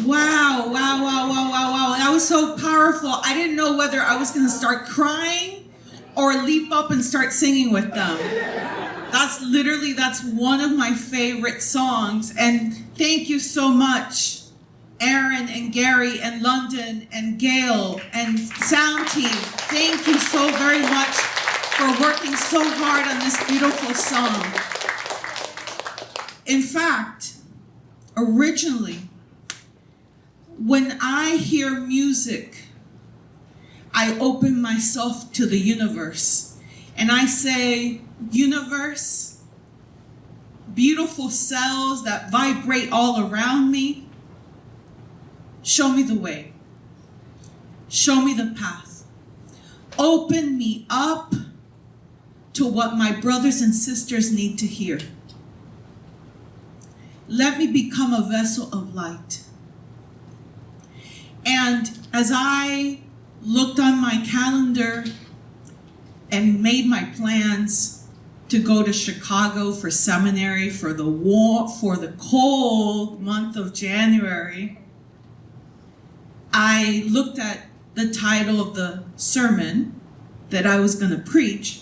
Wow, wow, wow, wow, wow, wow. That was so powerful. I didn't know whether I was going to start crying or leap up and start singing with them. That's one of my favorite songs. And thank you so much, Aaron and Gary and London and Gail and sound team. Thank you so very much for working so hard on this beautiful song. In fact, originally, when I hear music, I open myself to the universe and I say, universe, beautiful cells that vibrate all around me, show me the way. Show me the path. Open me up to what my brothers and sisters need to hear. Let me become a vessel of light. And as I looked on my calendar and made my plans to go to Chicago for seminary for the cold month of January, I looked at the title of the sermon that I was going to preach.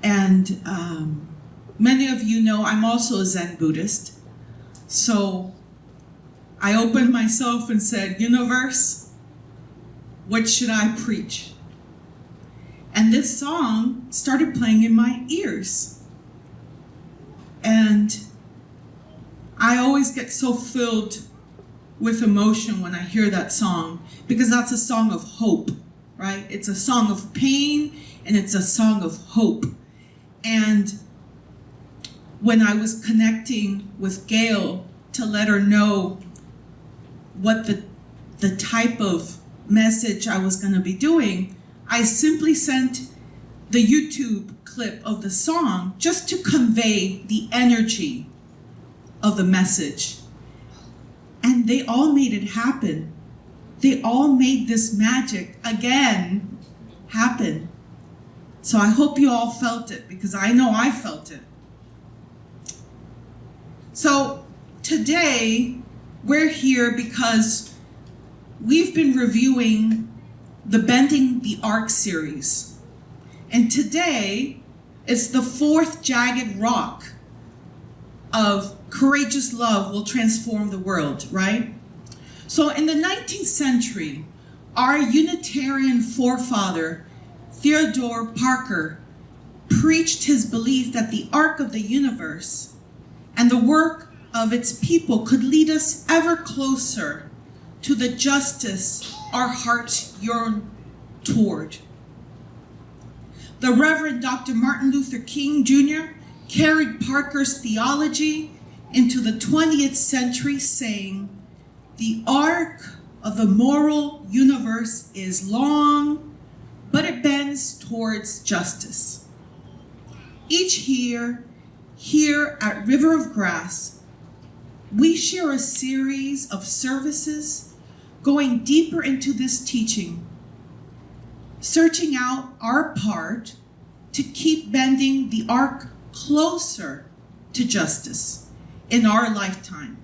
And many of you know I'm also a Zen Buddhist. So I opened myself and said, universe, what should I preach? And this song started playing in my ears. And I always get so filled with emotion when I hear that song, because that's a song of hope, right? It's a song of pain and it's a song of hope. And when I was connecting with Gail to let her know what the type of message I was going to be doing, I simply sent the YouTube clip of the song just to convey the energy of the message. And they all made it happen. They all made this magic again happen. So I hope you all felt it, because I know I felt it. So today, we're here because we've been reviewing the Bending the Arc series. And today, it's the fourth jagged rock of courageous love will transform the world, right? So in the 19th century, our Unitarian forefather, Theodore Parker, preached his belief that the arc of the universe and the work of its people could lead us ever closer to the justice our hearts yearn toward. The Reverend Dr. Martin Luther King Jr. carried Parker's theology into the 20th century, saying, "The arc of the moral universe is long, but it bends towards justice." Each year, here at River of Grass, we share a series of services going deeper into this teaching, searching out our part to keep bending the arc closer to justice in our lifetime.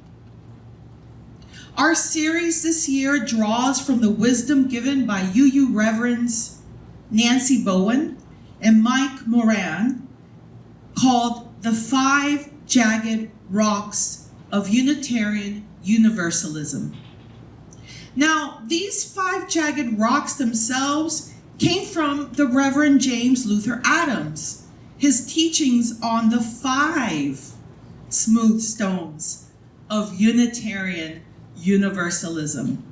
Our series this year draws from the wisdom given by UU Reverends Nancy Bowen and Mike Moran, called The 5 Jagged Rocks of Unitarian Universalism. Now, these 5 jagged rocks themselves came from the Reverend James Luther Adams, his teachings on the 5 smooth stones of Unitarian Universalism.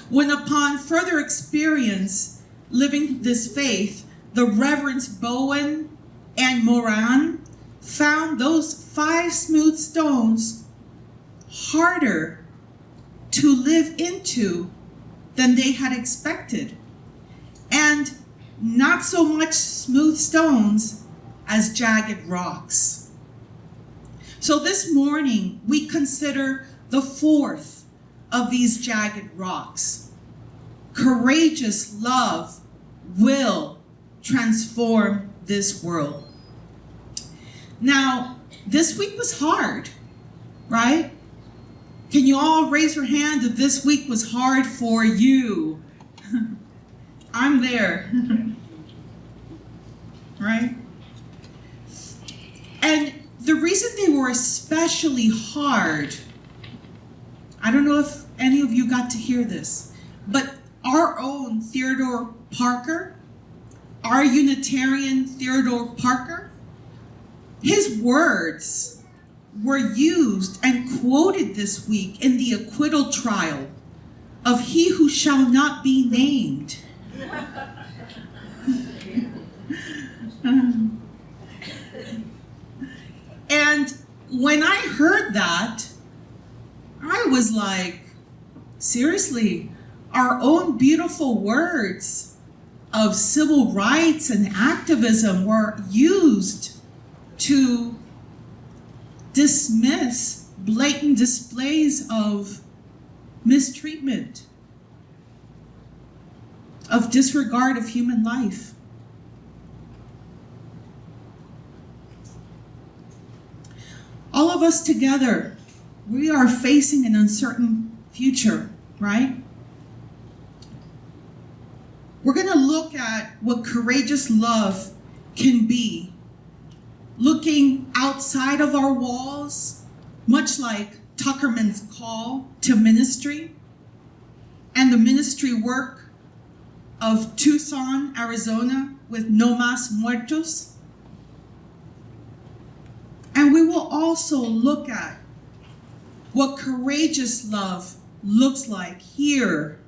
When upon further experience living this faith, the Reverends Bowen and Moran found those 5 smooth stones harder to live into than they had expected, and not so much smooth stones as jagged rocks. So this morning, we consider the 4th of these jagged rocks. Courageous love will transform this world. Now, this week was hard, right? Can you all raise your hand if this week was hard for you? I'm there. Right? And the reason they were especially hard, I don't know if any of you got to hear this, but our own Theodore Parker, our Unitarian Theodore Parker, his words were used and quoted this week in the acquittal trial of he who shall not be named. And when I heard that, I was like, seriously, our own beautiful words of civil rights and activism were used to dismiss blatant displays of mistreatment, of disregard of human life. All of us together, we are facing an uncertain future, right? We're going to look at what courageous love can be, looking outside of our walls, much like Tuckerman's call to ministry and the ministry work of Tucson, Arizona with No Mas Muertos. And we will also look at what courageous love looks like here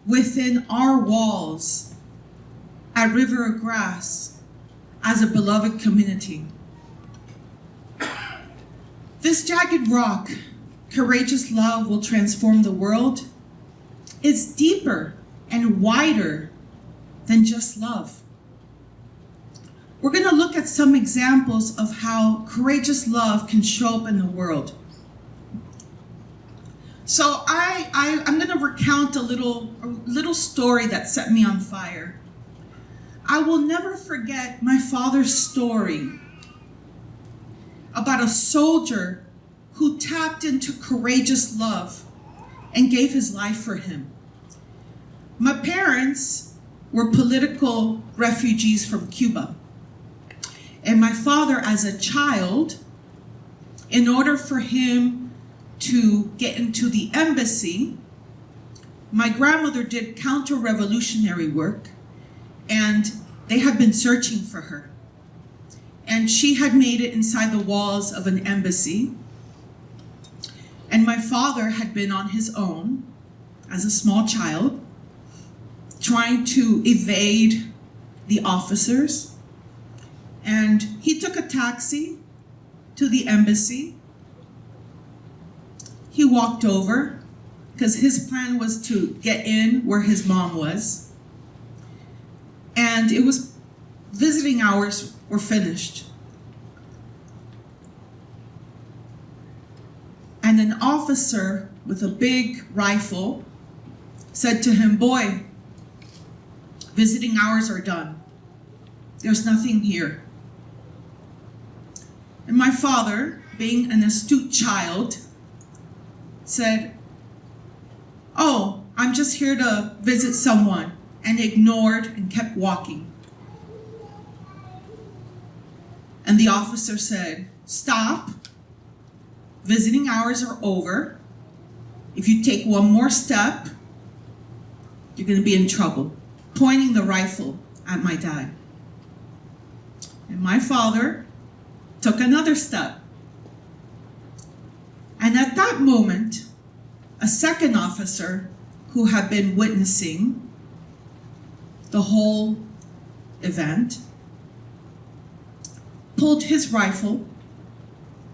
within our walls at River of Grass as a beloved community. This jagged rock, courageous love will transform the world, is deeper and wider than just love. We're going to look at some examples of how courageous love can show up in the world. So I'm going to recount a little story that set me on fire. I will never forget my father's story about a soldier who tapped into courageous love and gave his life for him. My parents were political refugees from Cuba. And my father, as a child, in order for him to get into the embassy, my grandmother did counter-revolutionary work, and they had been searching for her. And she had made it inside the walls of an embassy. And my father had been on his own as a small child, trying to evade the officers. And he took a taxi to the embassy. He walked over because his plan was to get in where his mom was. And it was visiting hours were finished. And an officer with a big rifle said to him, "Boy, visiting hours are done. There's nothing here." And my father, being an astute child, said, "Oh, I'm just here to visit someone," and ignored and kept walking. And the officer said, "Stop. Visiting hours are over. If you take one more step, you're going to be in trouble," pointing the rifle at my dad. And my father took another step. And at that moment, a second officer who had been witnessing the whole event pulled his rifle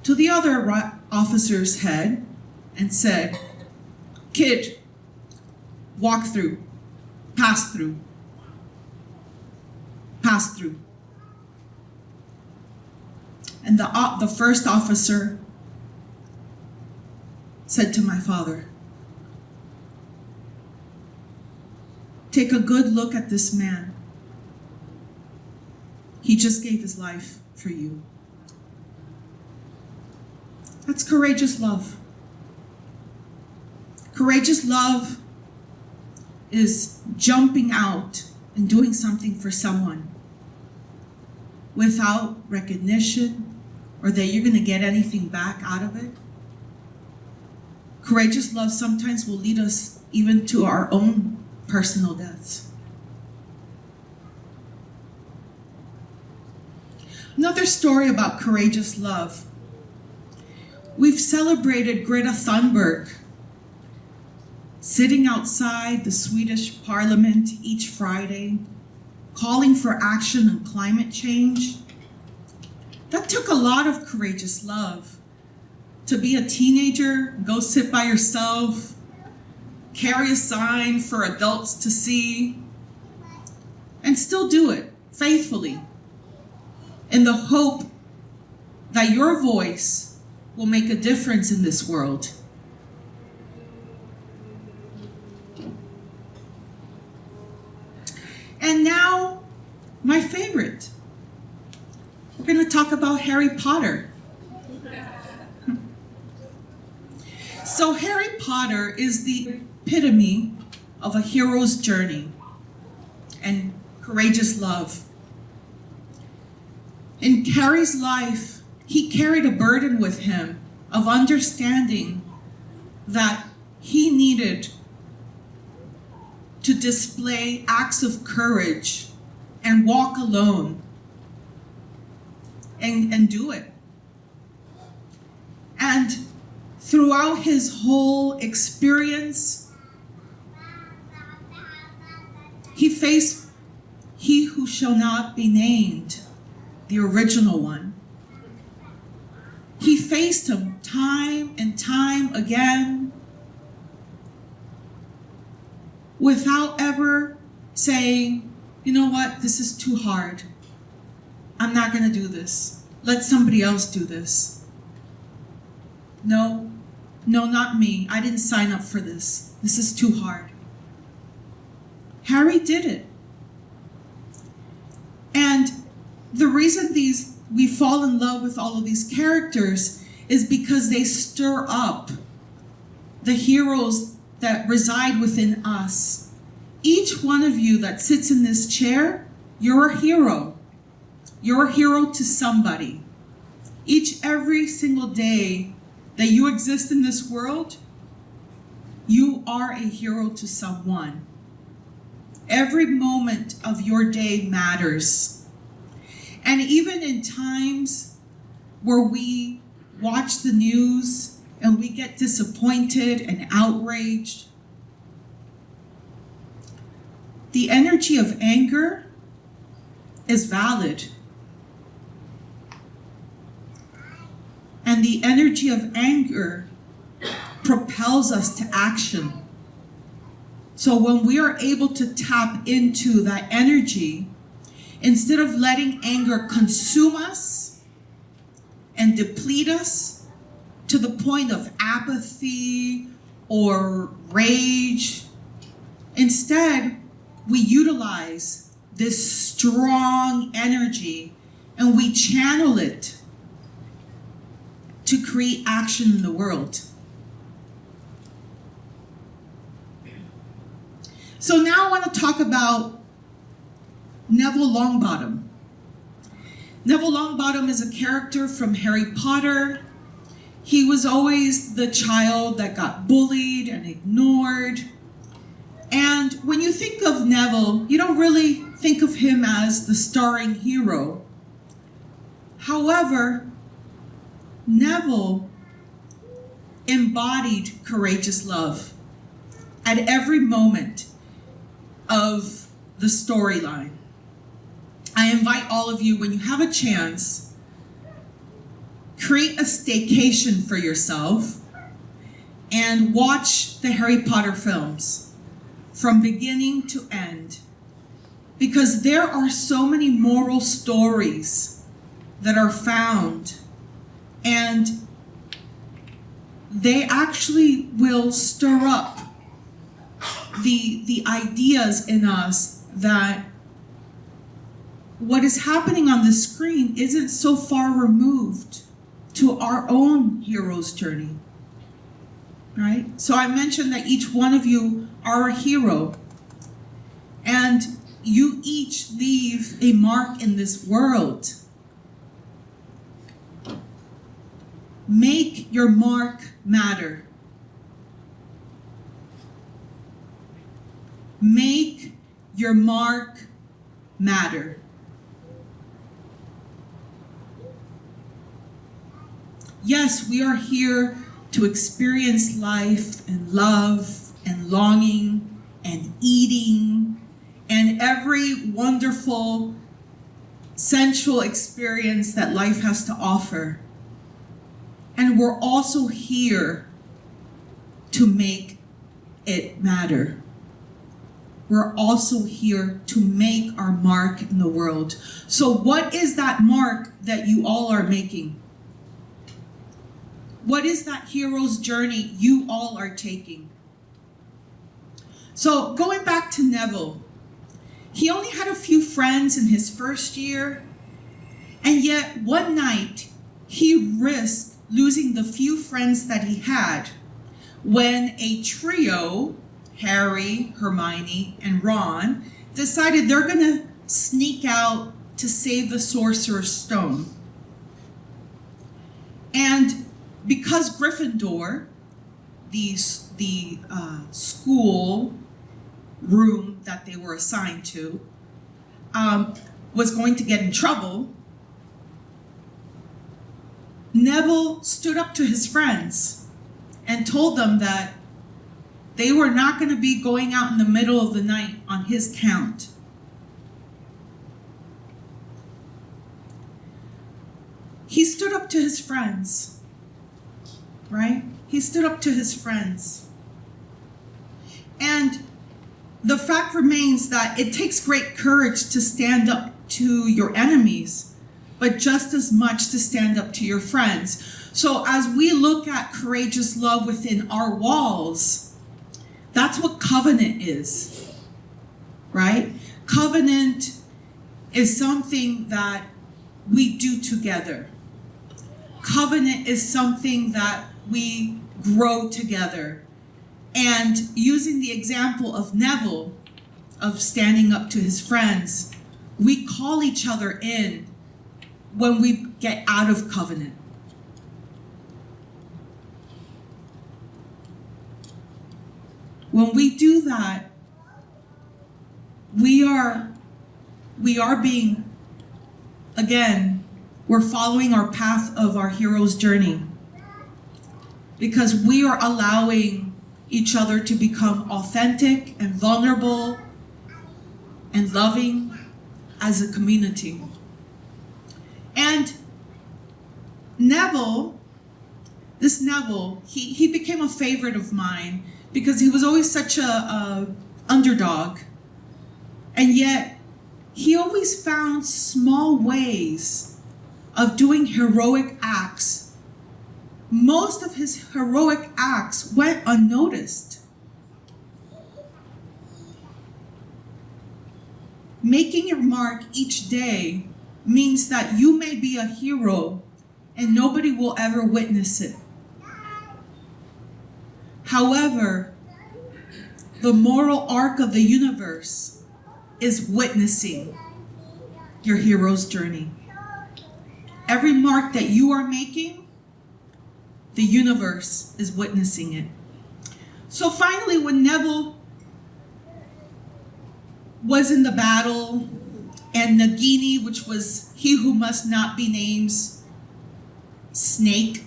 to the other officer's head and said, "Kid, walk through, pass through, pass through." And the first officer said to my father, "Take a good look at this man. He just gave his life for you." That's courageous love. Courageous love is jumping out and doing something for someone without recognition or that you're going to get anything back out of it. Courageous love sometimes will lead us even to our own personal deaths. Another story about courageous love. We've celebrated Greta Thunberg sitting outside the Swedish parliament each Friday, calling for action on climate change. That took a lot of courageous love. To be a teenager, go sit by yourself, carry a sign for adults to see, and still do it faithfully in the hope that your voice will make a difference in this world. And now, my favorite. We're going to talk about Harry Potter. So Harry Potter is the epitome of a hero's journey and courageous love. In Harry's life, he carried a burden with him of understanding that he needed to display acts of courage and walk alone and do it. And throughout his whole experience, he faced He Who Shall Not Be Named, the original one. He faced him time and time again without ever saying, you know what, this is too hard. I'm not going to do this. Let somebody else do this. No, not me. I didn't sign up for this. This is too hard. Harry did it. And the reason we fall in love with all of these characters is because they stir up the heroes that reside within us. Each one of you that sits in this chair, you're a hero. You're a hero to somebody. Every single day that you exist in this world, you are a hero to someone. Every moment of your day matters. And even in times where we watch the news and we get disappointed and outraged, the energy of anger is valid. And the energy of anger propels us to action. So when we are able to tap into that energy, instead of letting anger consume us and deplete us to the point of apathy or rage, instead we utilize this strong energy and we channel it to create action in the world. So now I want to talk about Neville Longbottom. Neville Longbottom is a character from Harry Potter. He was always the child that got bullied and ignored. And when you think of Neville, you don't really think of him as the starring hero. However, Neville embodied courageous love at every moment of the storyline. I invite all of you, when you have a chance, create a staycation for yourself and watch the Harry Potter films from beginning to end. Because there are so many moral stories that are found, and they actually will stir up the ideas in us that what is happening on the screen isn't so far removed to our own hero's journey. right? So I mentioned that each one of you are a hero. And you each leave a mark in this world. Make your mark matter. Make your mark matter. Yes, we are here to experience life and love and longing and eating and every wonderful sensual experience that life has to offer. And we're also here to make it matter. We're also here to make our mark in the world. So what is that mark that you all are making? What is that hero's journey you all are taking? So going back to Neville, he only had a few friends in his first year, and yet one night he risked losing the few friends that he had when a trio, Harry, Hermione, and Ron, decided they're going to sneak out to save the Sorcerer's Stone. And because Gryffindor, the school room that they were assigned to, was going to get in trouble, Neville stood up to his friends and told them that they were not going to be going out in the middle of the night on his count. He stood up to his friends, right? He stood up to his friends. And the fact remains that it takes great courage to stand up to your enemies, but just as much to stand up to your friends. So as we look at courageous love within our walls, that's what covenant is, right? Covenant is something that we do together. Covenant is something that we grow together. And using the example of Neville, of standing up to his friends, we call each other in when we get out of covenant. When we do that, we are being, again, we're following our path of our hero's journey, because we are allowing each other to become authentic and vulnerable and loving as a community. And Neville, he became a favorite of mine because he was always such a underdog. And yet, he always found small ways of doing heroic acts. Most of his heroic acts went unnoticed. Making your mark each day means that you may be a hero and nobody will ever witness it. However, the moral arc of the universe is witnessing your hero's journey. Every mark that you are making, the universe is witnessing it. So finally, when Neville was in the battle, and Nagini, which was he who must not be named, Snake,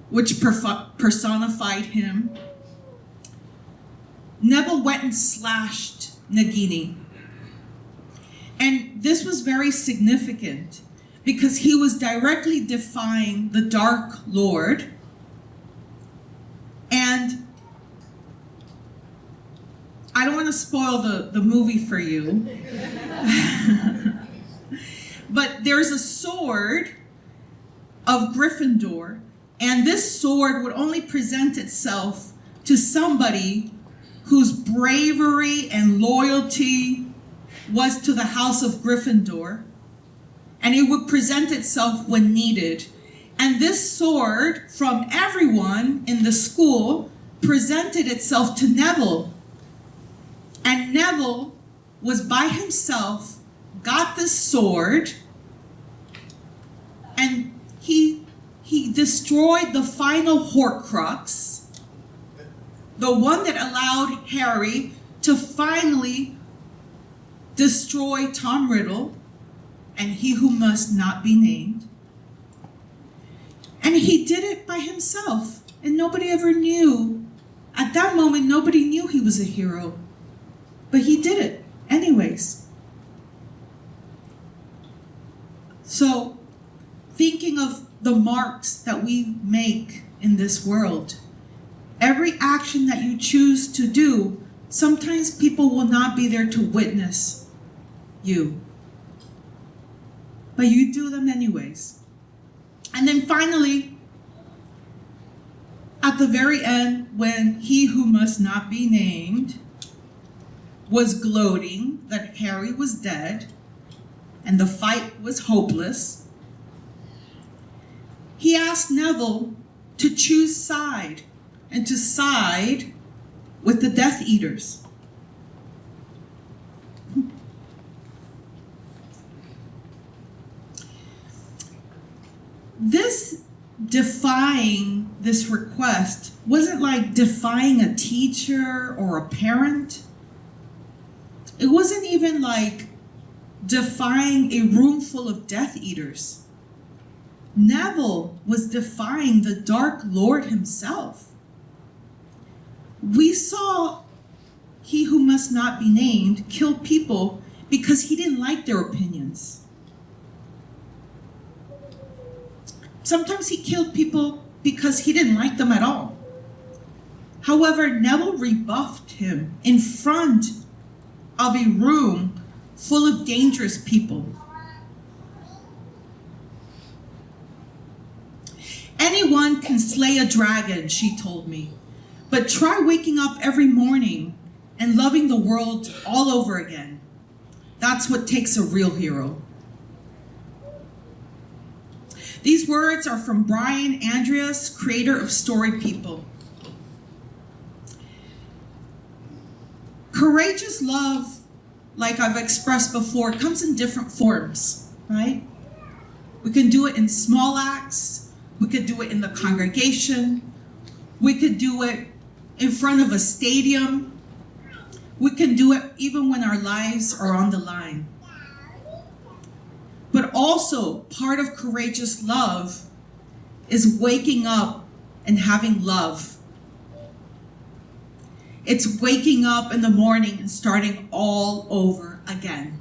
which personified him, Neville went and slashed Nagini. And this was very significant because he was directly defying the Dark Lord. And I don't want to spoil the movie for you, but there's a sword of Gryffindor, and this sword would only present itself to somebody whose bravery and loyalty was to the House of Gryffindor, and it would present itself when needed. And this sword from everyone in the school presented itself to Neville. And Neville was by himself, got this sword, and he destroyed the final Horcrux, the one that allowed Harry to finally destroy Tom Riddle and He Who Must Not Be Named. And he did it by himself, and nobody ever knew. At that moment, nobody knew he was a hero. But he did it anyways. So, thinking of the marks that we make in this world, every action that you choose to do, sometimes people will not be there to witness you. But you do them anyways. And then finally, at the very end, when He Who Must Not Be Named was gloating that Harry was dead and the fight was hopeless, he asked Neville to choose side and to side with the Death Eaters. Defying this request wasn't like defying a teacher or a parent. It wasn't even like defying a room full of Death Eaters. Neville was defying the Dark Lord himself. We saw He Who Must Not Be Named kill people because he didn't like their opinions. Sometimes he killed people because he didn't like them at all. However, Neville rebuffed him in front of a room full of dangerous people. Anyone can slay a dragon, she told me, but try waking up every morning and loving the world all over again. That's what takes a real hero. These words are from Brian Andreas, creator of Story People. Courageous love, like I've expressed before, comes in different forms, right? We can do it in small acts. We could do it in the congregation. We could do it in front of a stadium. We can do it even when our lives are on the line. But also, part of courageous love is waking up and having love. It's waking up in the morning and starting all over again.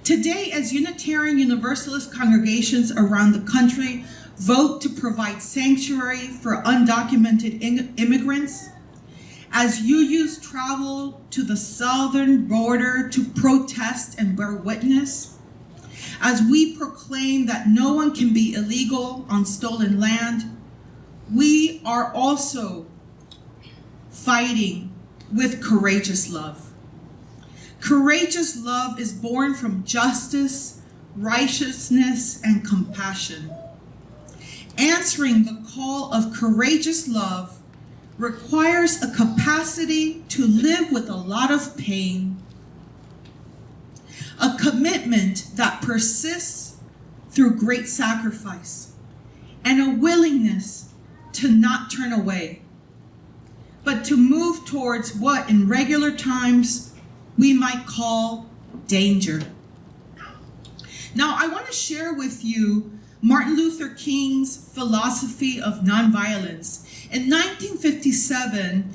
Today, as Unitarian Universalist congregations around the country vote to provide sanctuary for undocumented immigrants, as UUs travel to the southern border to protest and bear witness, as we proclaim that no one can be illegal on stolen land, we are also fighting with courageous love. Courageous love is born from justice, righteousness, and compassion. Answering the call of courageous love requires a capacity to live with a lot of pain, a commitment that persists through great sacrifice, and a willingness to not turn away, but to move towards what in regular times we might call danger. Now, I want to share with you Martin Luther King's philosophy of nonviolence. In 1957,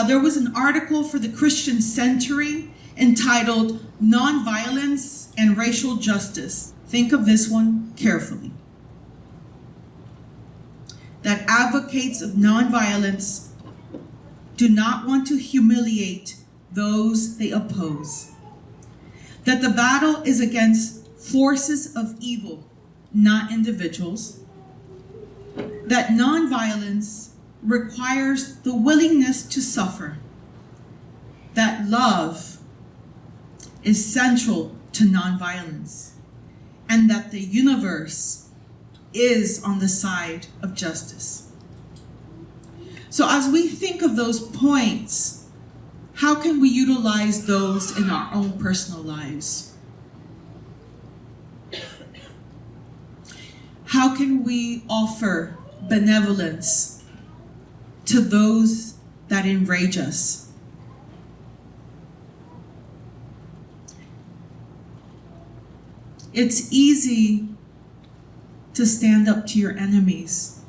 there was an article for the Christian Century entitled Nonviolence and Racial Justice. Think of this one carefully. That advocates of nonviolence do not want to humiliate those they oppose. That the battle is against forces of evil, not individuals. That nonviolence requires the willingness to suffer. That love is central to nonviolence, and that the universe is on the side of justice. So as we think of those points, how can we utilize those in our own personal lives? How can we offer benevolence to those that enrage us? It's easy to stand up to your enemies.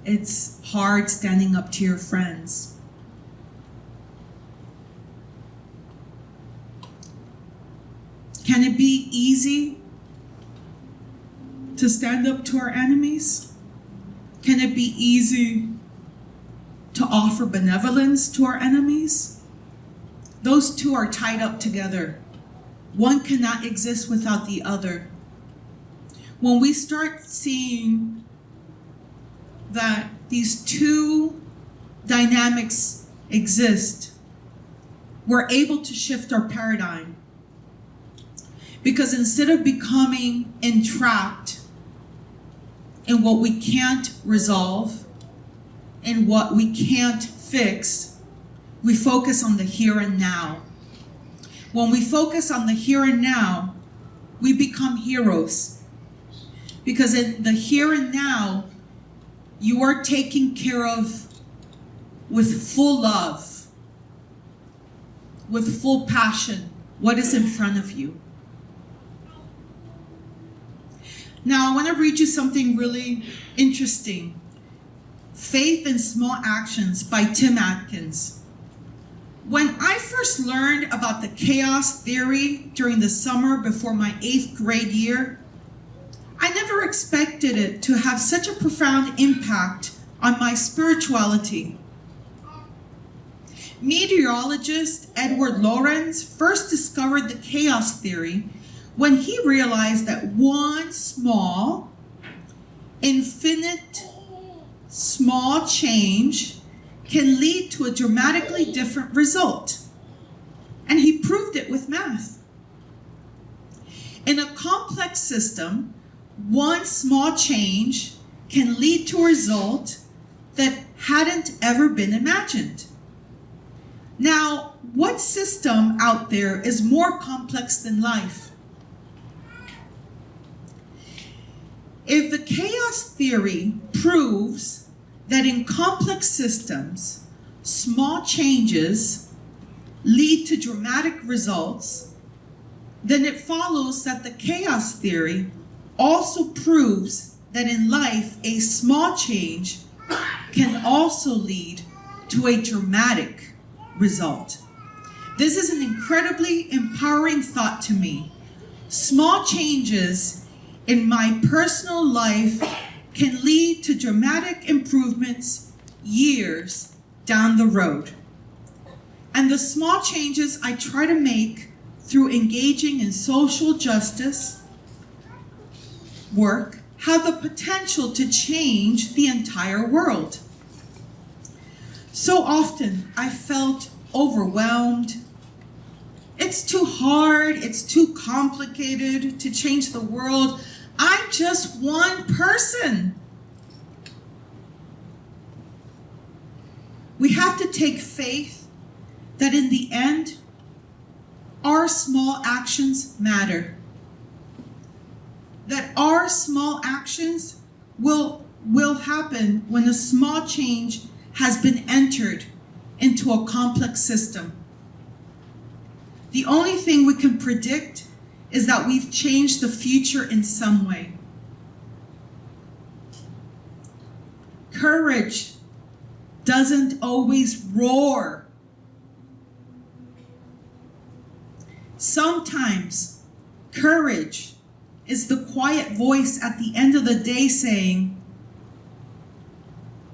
It's hard standing up to your friends. Can it be easy to stand up to our enemies? Can it be easy to offer benevolence to our enemies? Those two are tied up together. One cannot exist without the other. When we start seeing that these two dynamics exist, we're able to shift our paradigm. Because instead of becoming entrapped in what we can't resolve and what we can't fix, we focus on the here and now. When we focus on the here and now, we become heroes. Because in the here and now, you are taken care of with full love, with full passion, what is in front of you. Now, I want to read you something really interesting. Faith in Small Actions by Tim Atkins. When I first learned about the chaos theory during the summer before my 8th grade year, I never expected it to have such a profound impact on my spirituality. Meteorologist Edward Lorenz first discovered the chaos theory when he realized that one small, infinite, small change can lead to a dramatically different result. And he proved it with math. In a complex system, one small change can lead to a result that hadn't ever been imagined. Now, what system out there is more complex than life? If the chaos theory proves that in complex systems, small changes lead to dramatic results, then it follows that the chaos theory also proves that in life, a small change can also lead to a dramatic result. This is an incredibly empowering thought to me. Small changes in my personal life can lead to dramatic improvements years down the road. And the small changes I try to make through engaging in social justice work have the potential to change the entire world. So often I felt overwhelmed. It's too hard, it's too complicated to change the world. I'm just one person. We have to take faith that in the end, our small actions matter. That our small actions will happen when a small change has been entered into a complex system. The only thing we can predict is that we've changed the future in some way. Courage doesn't always roar. Sometimes courage is the quiet voice at the end of the day saying,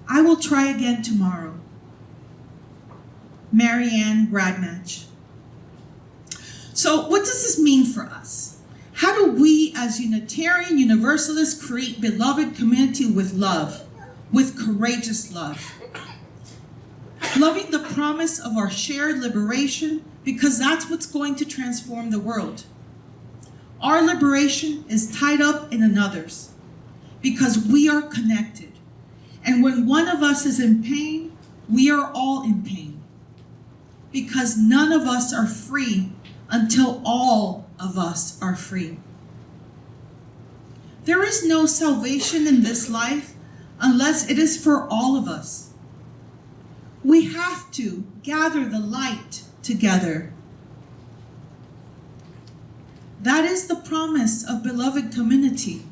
I will try again tomorrow. Marianne Radmatch. So what does this mean for us? How do we as Unitarian Universalists create beloved community with love, with courageous love? Loving the promise of our shared liberation, because that's what's going to transform the world. Our liberation is tied up in another's. because we are connected. And when one of us is in pain, we are all in pain. Because none of us are free until all of us are free. There is no salvation in this life unless it is for all of us. We have to gather the light together. That is the promise of beloved community.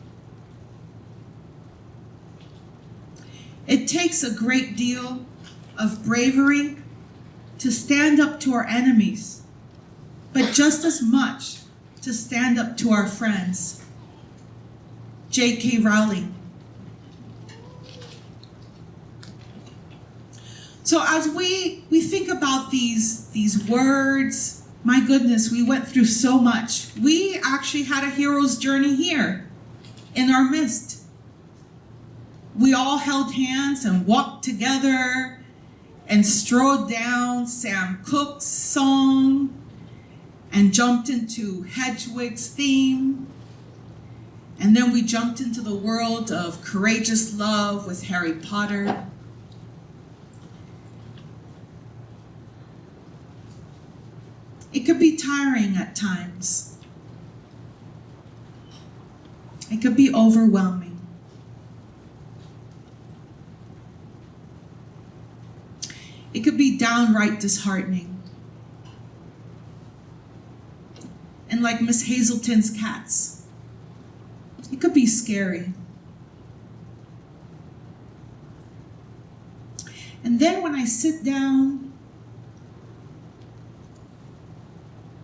It takes a great deal of bravery to stand up to our enemies, but just as much to stand up to our friends. J.K. Rowling. So as we think about these words, my goodness, we went through so much. We actually had a hero's journey here in our midst. We all held hands and walked together and strode down Sam Cooke's song and jumped into Hedwig's theme. And then we jumped into the world of courageous love with Harry Potter. It could be tiring at times. It could be overwhelming. It could be downright disheartening. And like Miss Hazelton's cats, it could be scary. And then when I sit down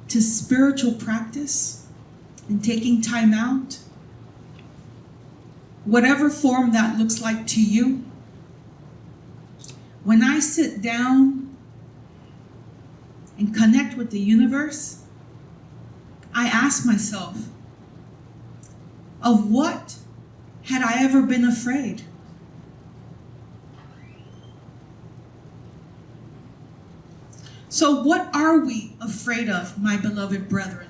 to spiritual practice and taking time out, whatever form that looks like to you, when I sit down and connect with the universe, I ask myself, of what had I ever been afraid? So what are we afraid of, my beloved brethren?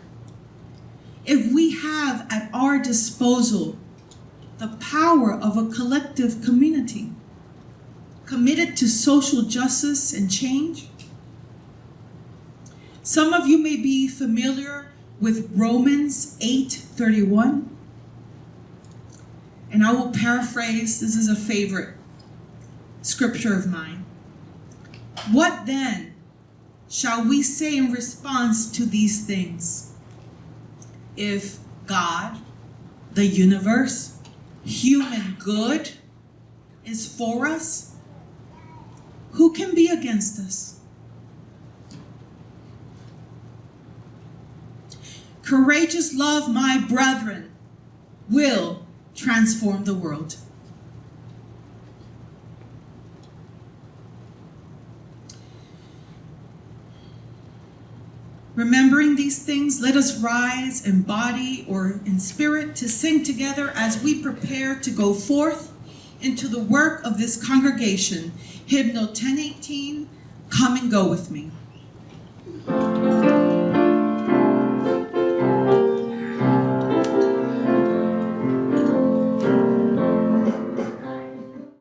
If we have at our disposal the power of a collective community committed to social justice and change. Some of you may be familiar with Romans 8:31. And I will paraphrase, this is a favorite scripture of mine. What then shall we say in response to these things? If God, the universe, human good is for us, who can be against us? Courageous love, my brethren, will transform the world. Remembering these things, let us rise in body or in spirit to sing together as we prepare to go forth into the work of this congregation. Hymnal 1018, Come and Go With Me.